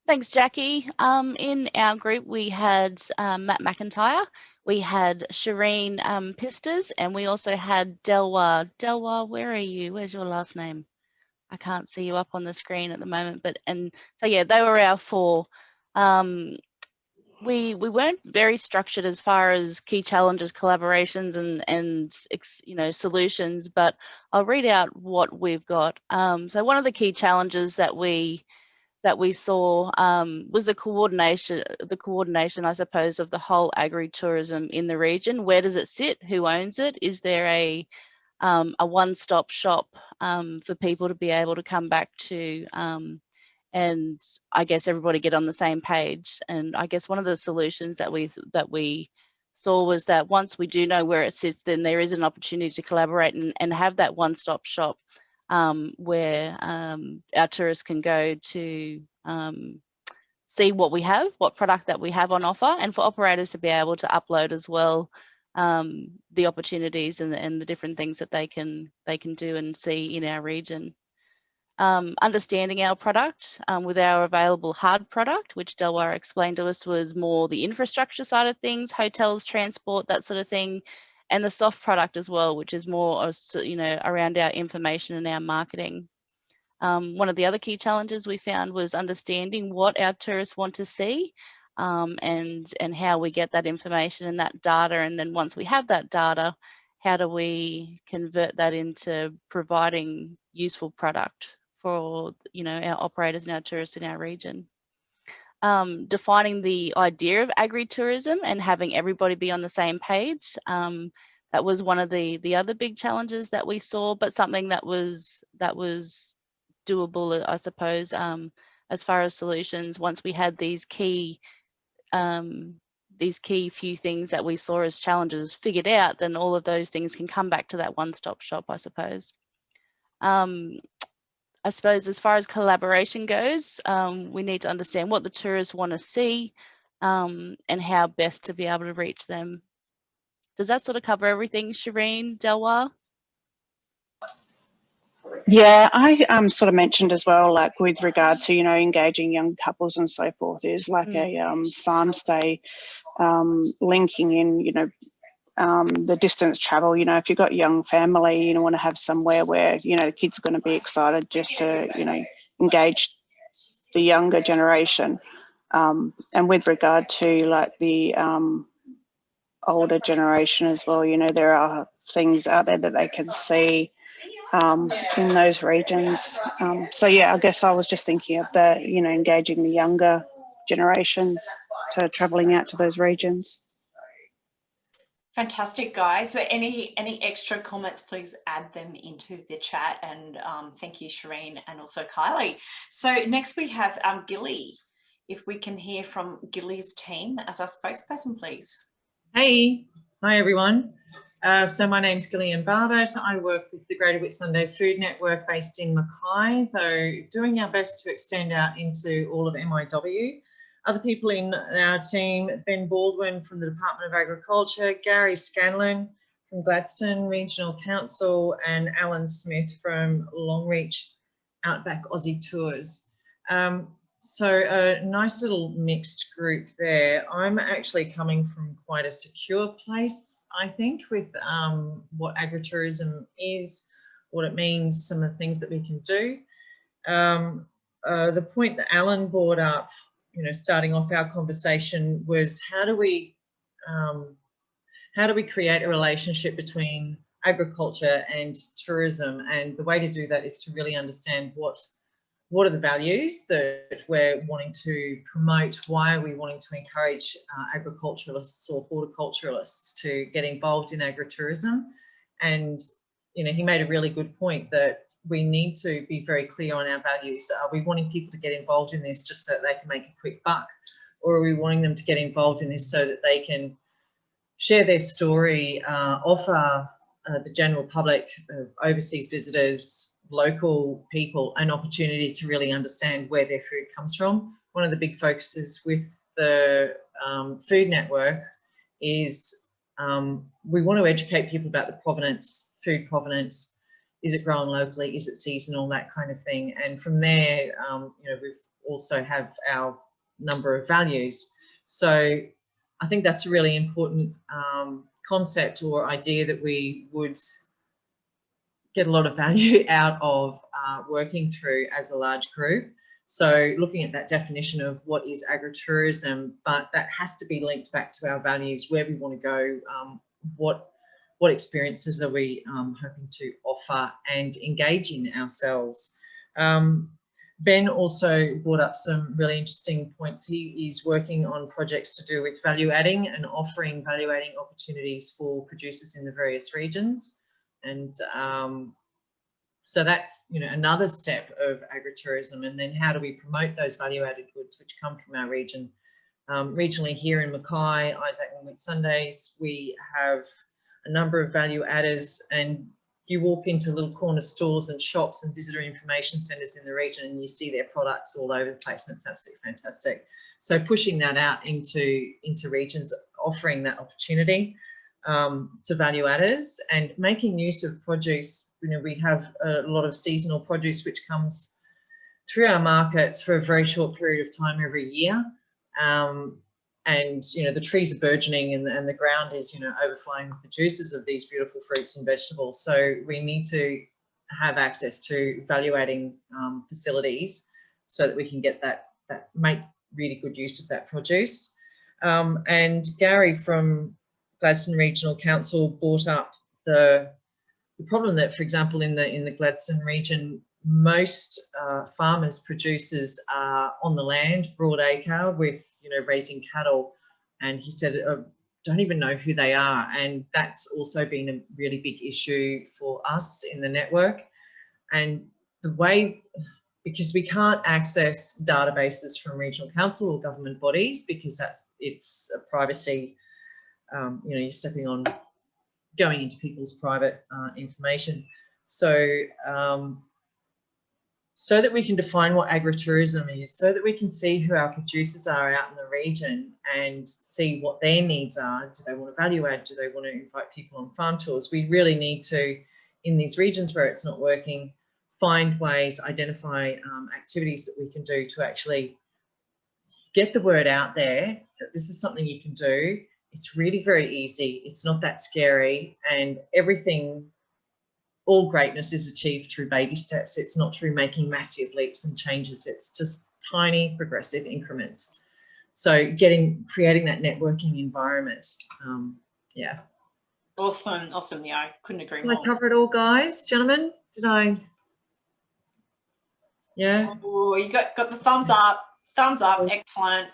Thanks, Jackie. In our group, we had Matt McIntyre, we had Shireen Pistas, and we also had Delwa. Delwa, where are you? Where's your last name? I can't see you up on the screen at the moment, so yeah, they were our four. We weren't very structured as far as key challenges, collaborations, and solutions, but I'll read out what we've got. So one of the key challenges that we saw was the coordination, I suppose, of the whole agri-tourism in the region. Where does it sit? Who owns it? Is there a one-stop shop for people to be able to come back to, and I guess everybody get on the same page? And I guess one of the solutions that we saw was that once we do know where it sits, then there is an opportunity to collaborate and have that one-stop shop where our tourists can go to see what product that we have on offer, and for operators to be able to upload as well the opportunities and the different things that they can do and see in our region. Understanding our product with our available hard product, which Delwar explained to us was more the infrastructure side of things, hotels, transport, that sort of thing, and the soft product as well, which is more, around our information and our marketing. One of the other key challenges we found was understanding what our tourists want to see, and how we get that information and that data. And then once we have that data, how do we convert that into providing useful product for, our operators and our tourists in our region. Defining the idea of agri-tourism and having everybody be on the same page. That was one of the other big challenges that we saw, but something that was doable, I suppose, as far as solutions. Once we had these key few things that we saw as challenges figured out, then all of those things can come back to that one-stop shop, I suppose. I suppose as far as collaboration goes, we need to understand what the tourists want to see, and how best to be able to reach them. Does that sort of cover everything, Shireen, Delwar? Yeah, I sort of mentioned as well, like with regard to, engaging young couples and so forth, is like a farm stay, linking in, the distance travel. If you've got a young family, want to have somewhere where, the kids are going to be excited just to, engage the younger generation. And with regard to like the older generation as well, there are things out there that they can see in those regions. So yeah, I guess I was just thinking of the, engaging the younger generations to travelling out to those regions. Fantastic, guys. So any extra comments, please add them into the chat. And thank you, Shireen, and also Kylie. So next we have Gilly. If we can hear from Gilly's team as our spokesperson, please. Hey, hi everyone. So my name's Gillian Barbett. I work with the Greater Whitsunday Food Network based in Mackay, so doing our best to extend out into all of MIW. Other people in our team, Ben Baldwin from the Department of Agriculture, Gary Scanlon from Gladstone Regional Council, and Alan Smith from Longreach Outback Aussie Tours. So a nice little mixed group there. I'm actually coming from quite a secure place, I think, with what agritourism is. what it means, some of the things that we can do. The point that Alan brought up, you know, starting off our conversation, was how do we create a relationship between agriculture and tourism? And the way to do that is to really understand what are the values that we're wanting to promote? Why are we wanting to encourage agriculturalists or horticulturalists to get involved in agritourism? And, you know, he made a really good point that we need to be very clear on our values. Are we wanting people to get involved in this just so that they can make a quick buck? Or are we wanting them to get involved in this so that they can share their story, offer the general public, overseas visitors, local people, an opportunity to really understand where their food comes from? One of the big focuses with the food network is we want to educate people about the provenance, food provenance. Is it grown locally? Is it seasonal? That kind of thing. And from there, you know, we've also have our number of values. So I think that's a really important concept or idea that we would get a lot of value out of working through as a large group. So looking at that definition of what is agritourism, but that has to be linked back to our values, where we want to go, what experiences are we hoping to offer and engage in ourselves. Ben also brought up some really interesting points. He is working on projects to do with value adding and offering value adding opportunities for producers in the various regions. And so that's, you know, another step of agritourism. And then how do we promote those value added goods which come from our region? Regionally here in Mackay, Isaac and Whitsundays, we have a number of value adders, and you walk into little corner stores and shops and visitor information centres in the region and you see their products all over the place, and it's absolutely fantastic. So pushing that out into regions, offering that opportunity to value adders and making use of produce. You know, we have a lot of seasonal produce which comes through our markets for a very short period of time every year. And, you know, the trees are burgeoning and the ground is, you know, overflowing with the juices of these beautiful fruits and vegetables. So we need to have access to value adding facilities so that we can get that make really good use of that produce. And Gary from Gladstone Regional Council brought up the problem that, for example, in the Gladstone region, most farmers, producers are on the land, broad acre, with, you know, raising cattle. And he said, don't even know who they are. And that's also been a really big issue for us in the network. And the way, because we can't access databases from regional council or government bodies, because it's a privacy, you know, you're stepping on, going into people's private information. So that we can define what agritourism is, so that we can see who our producers are out in the region and see what their needs are. Do they want to value add? Do they want to invite people on farm tours? We really need to, in these regions where it's not working, find ways, identify activities that we can do to actually get the word out there that this is something you can do. It's really very easy. It's not that scary, and everything, all greatness is achieved through baby steps. It's not through making massive leaps and changes. It's just tiny progressive increments. So creating that networking environment. Yeah. Awesome. Yeah, I couldn't agree more. Did I cover it all, guys, gentlemen? Did I? Yeah. Oh, you got the thumbs up. Excellent.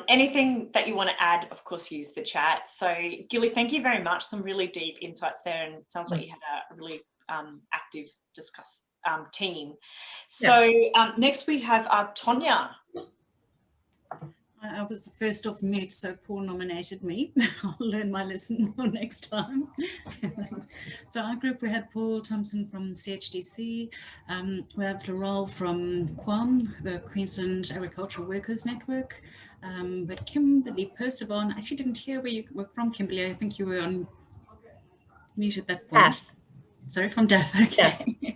Anything that you want to add, of course, use the chat. So Gilly, thank you very much. Some really deep insights there, and it sounds like you had a really active team. So next we have Tonya. I was the first off mute, so Paul nominated me. I'll learn my lesson for next time. So our group, we had Paul Thompson from CHDC, we have Laurel from QAM, the Queensland Agricultural Workers Network, but Kimberly Percival. I actually didn't hear where you were from, Kimberly. I think you were on mute at that point. DAF. Sorry, from DAF, okay. Yeah.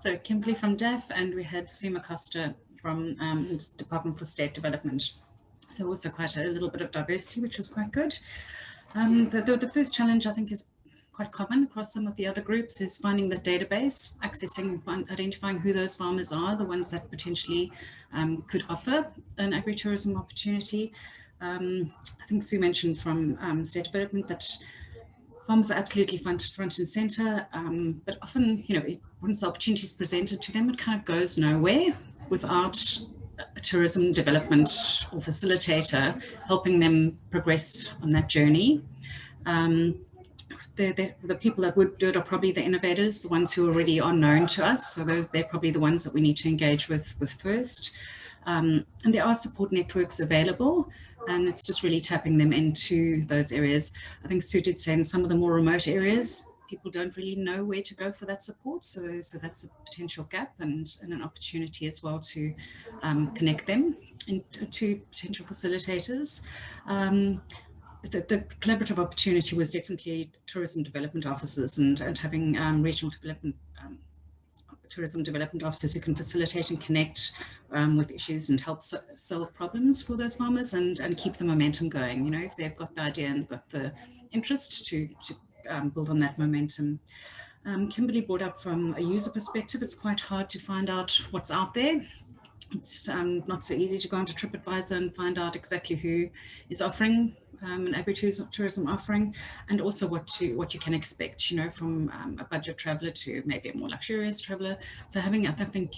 So Kimberly from DAF, and we had Suma Costa from Department for State Development. So also quite a little bit of diversity, which was quite good. The first challenge, I think, is quite common across some of the other groups is finding the database, accessing, identifying who those farmers are, the ones that potentially could offer an agritourism opportunity. I think Sue mentioned from state development that farmers are absolutely front and centre, but often, once the opportunity is presented to them, it kind of goes nowhere without a tourism development or facilitator helping them progress on that journey. The people that would do it are probably the innovators, the ones who already are known to us. So they're probably the ones that we need to engage with first. And there are support networks available, and it's just really tapping them into those areas. I think Sue did say in some of the more remote areas, people don't really know where to go for that support. So that's a potential gap and an opportunity as well to connect them to potential facilitators. The collaborative opportunity was definitely tourism development officers and having regional development tourism development officers who can facilitate and connect with issues and help solve problems for those farmers and keep the momentum going. If they've got the idea and got the interest to build on that momentum. Kimberly brought up from a user perspective, it's quite hard to find out what's out there. It's not so easy to go onto TripAdvisor and find out exactly who is offering an agritourism offering, and also what you can expect, from a budget traveller to maybe a more luxurious traveller. So having, I think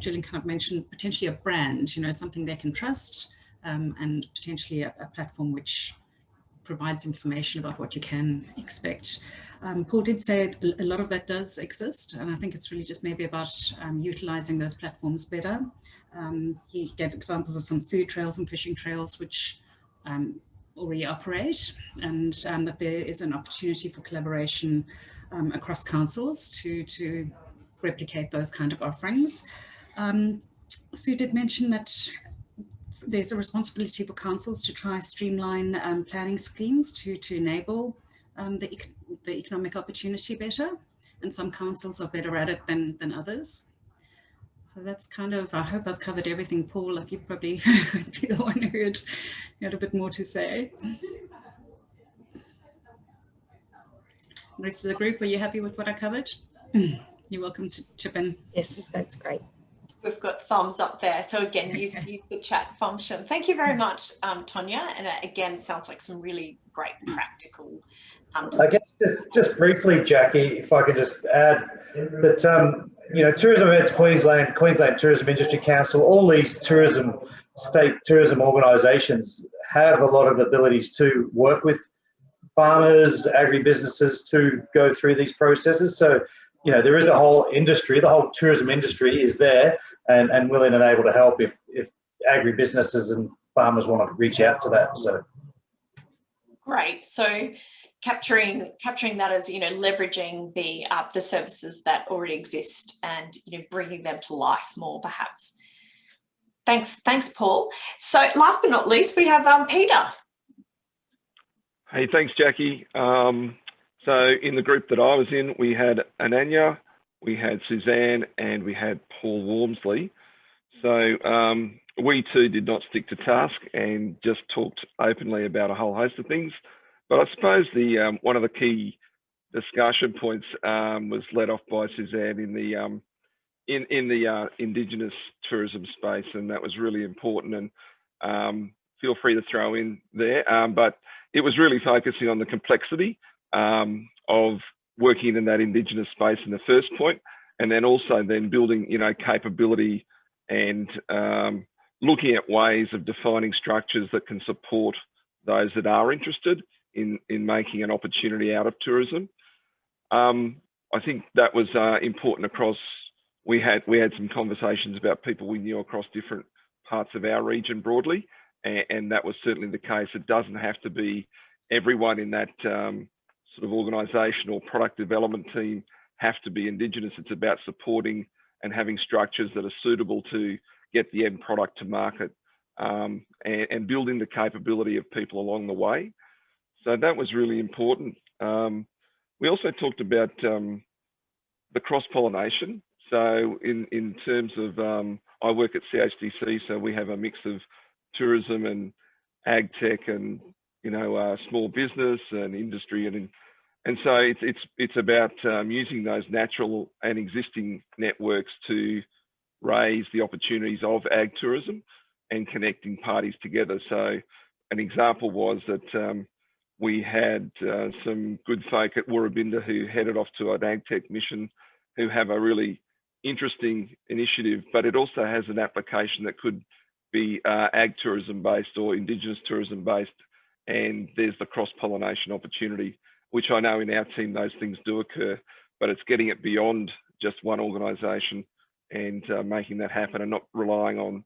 Gillian kind of mentioned potentially a brand, something they can trust, and potentially a platform which provides information about what you can expect. Paul did say a lot of that does exist, and I think it's really just maybe about utilising those platforms better. He gave examples of some food trails and fishing trails which already operate, and that there is an opportunity for collaboration across councils to replicate those kind of offerings. Sue did mention that there's a responsibility for councils to try streamline planning schemes to enable the economic opportunity better, and some councils are better at it than others. So that's kind of, I hope I've covered everything. Paul, like you probably would be the one who had a bit more to say. The rest of the group, are you happy with what I covered? You're welcome to chip in. Yes, that's great. We've got thumbs up there. So again, use the chat function. Thank you very much, Tonya. And again, sounds like some really great practical. I guess just briefly, Jackie, if I could just add that, Tourism Events Queensland, Queensland Tourism Industry Council, all these state tourism organisations have a lot of abilities to work with farmers, agribusinesses to go through these processes. So, there is a whole industry, the whole tourism industry is there and willing and able to help if agribusinesses and farmers want to reach out to that. So great. So capturing that as, leveraging the services that already exist and, bringing them to life more perhaps. Thanks, Paul. So last but not least, we have Peter. Hey, thanks, Jackie. So in the group that I was in, we had Ananya, we had Suzanne, and we had Paul Wormsley. So we too did not stick to task and just talked openly about a whole host of things. But I suppose the one of the key discussion points was led off by Suzanne in the Indigenous tourism space, and that was really important. And feel free to throw in there, but it was really focusing on the complexity of working in that Indigenous space in the first point, and then also then building, capability and looking at ways of defining structures that can support those that are interested in making an opportunity out of tourism. I think that was important across. We had some conversations about people we knew across different parts of our region broadly, and that was certainly the case. It doesn't have to be everyone in that sort of organisation or product development team have to be Indigenous. It's about supporting and having structures that are suitable to get the end product to market, and building the capability of people along the way. So that was really important. We also talked about the cross-pollination. So in terms of, I work at CHDC, so we have a mix of tourism and ag tech and, small business and industry. And so it's about using those natural and existing networks to raise the opportunities of ag tourism and connecting parties together. So an example was that we had some good folk at Woorabinda who headed off to an ag tech mission, who have a really interesting initiative, but it also has an application that could be ag tourism based or Indigenous tourism based. And there's the cross-pollination opportunity, which I know in our team those things do occur, but it's getting it beyond just one organisation and making that happen, and not relying on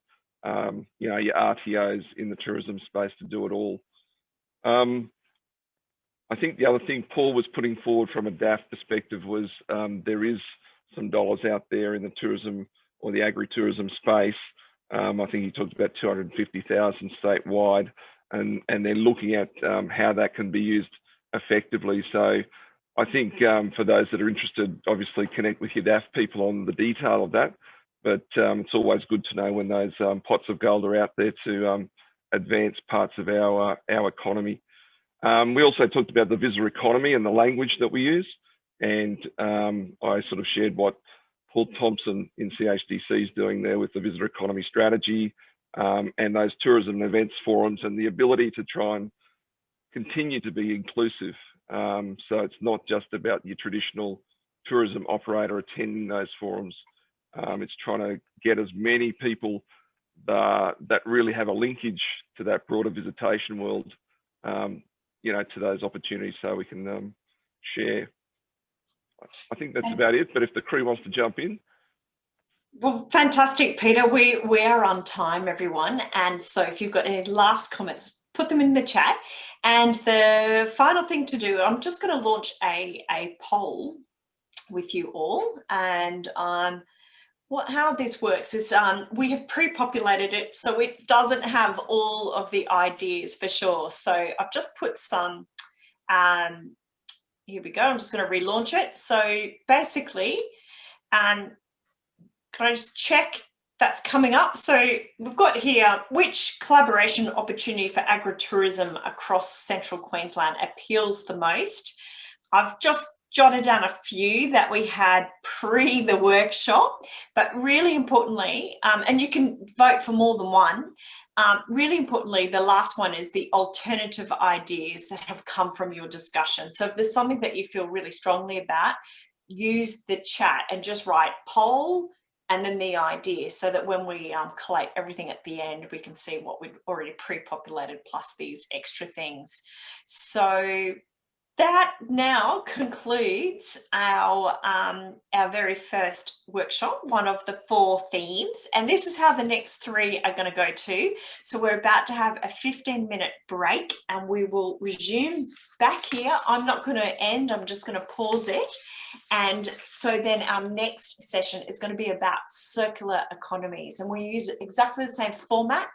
you know, your RTOs in the tourism space to do it all. I think the other thing Paul was putting forward from a DAF perspective was there is some dollars out there in the tourism or the agri-tourism space. I think he talked about 250,000 statewide, and they're looking at how that can be used effectively. So I think for those that are interested, obviously connect with your DAF people on the detail of that. But it's always good to know when those pots of gold are out there to advance parts of our economy. We also talked about the visitor economy and the language that we use. And I sort of shared what Paul Thompson in CHDC is doing there with the visitor economy strategy and those tourism and events forums, and the ability to try and continue to be inclusive. So it's not just about your traditional tourism operator attending those forums. It's trying to get as many people that really have a linkage to that broader visitation world, you know, to those opportunities, so we can share. I think that's about it, but if the crew wants to jump in. Well, fantastic, Peter. We are on time, everyone. And so if you've got any last comments, put them in the chat. And the final thing to do, I'm just going to launch a poll with you all. And how this works is we have pre-populated it, so it doesn't have all of the ideas for sure. So I've just put some, here we go. I'm just going to relaunch it. So basically, can I just check that's coming up? So we've got here, which collaboration opportunity for agritourism across Central Queensland appeals the most? I've just jotted down a few that we had pre the workshop, but really importantly, and you can vote for more than one, really importantly, the last one is the alternative ideas that have come from your discussion. So if there's something that you feel really strongly about, use the chat and just write poll and then the idea, so that when we collate everything at the end, we can see what we've already pre-populated plus these extra things. So that now concludes our very first workshop, one of the 4 themes, and this is how the next 3 are going to go too. So we're about to have a 15-minute break and we will resume back here. I'm not going to end, I'm just going to pause it. And so then our next session is going to be about circular economies, and we use exactly the same format,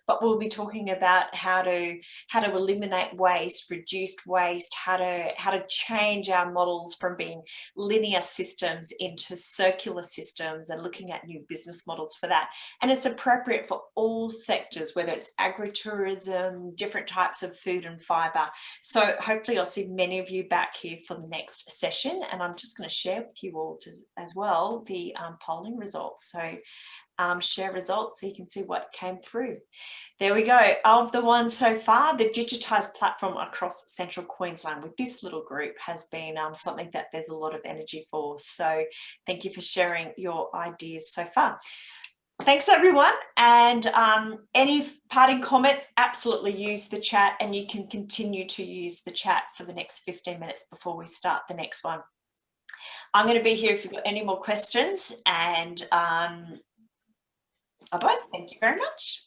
but we'll be talking about how to eliminate waste, reduce waste, how to change our models from being linear systems into circular systems, and looking at new business models for that. And it's appropriate for all sectors, whether it's agritourism, different types of food and fibre. So hopefully I'll see many of you back here for the next session, and I'm just going to share with you all as well the polling results. So share results so you can see what came through. There we go. Of the ones so far, the digitised platform across Central Queensland with this little group has been something that there's a lot of energy for. So thank you for sharing your ideas so far. Thanks everyone, and any parting comments, absolutely use the chat, and you can continue to use the chat for the next 15 minutes before we start the next one. I'm going to be here if you've got any more questions, and otherwise, thank you very much.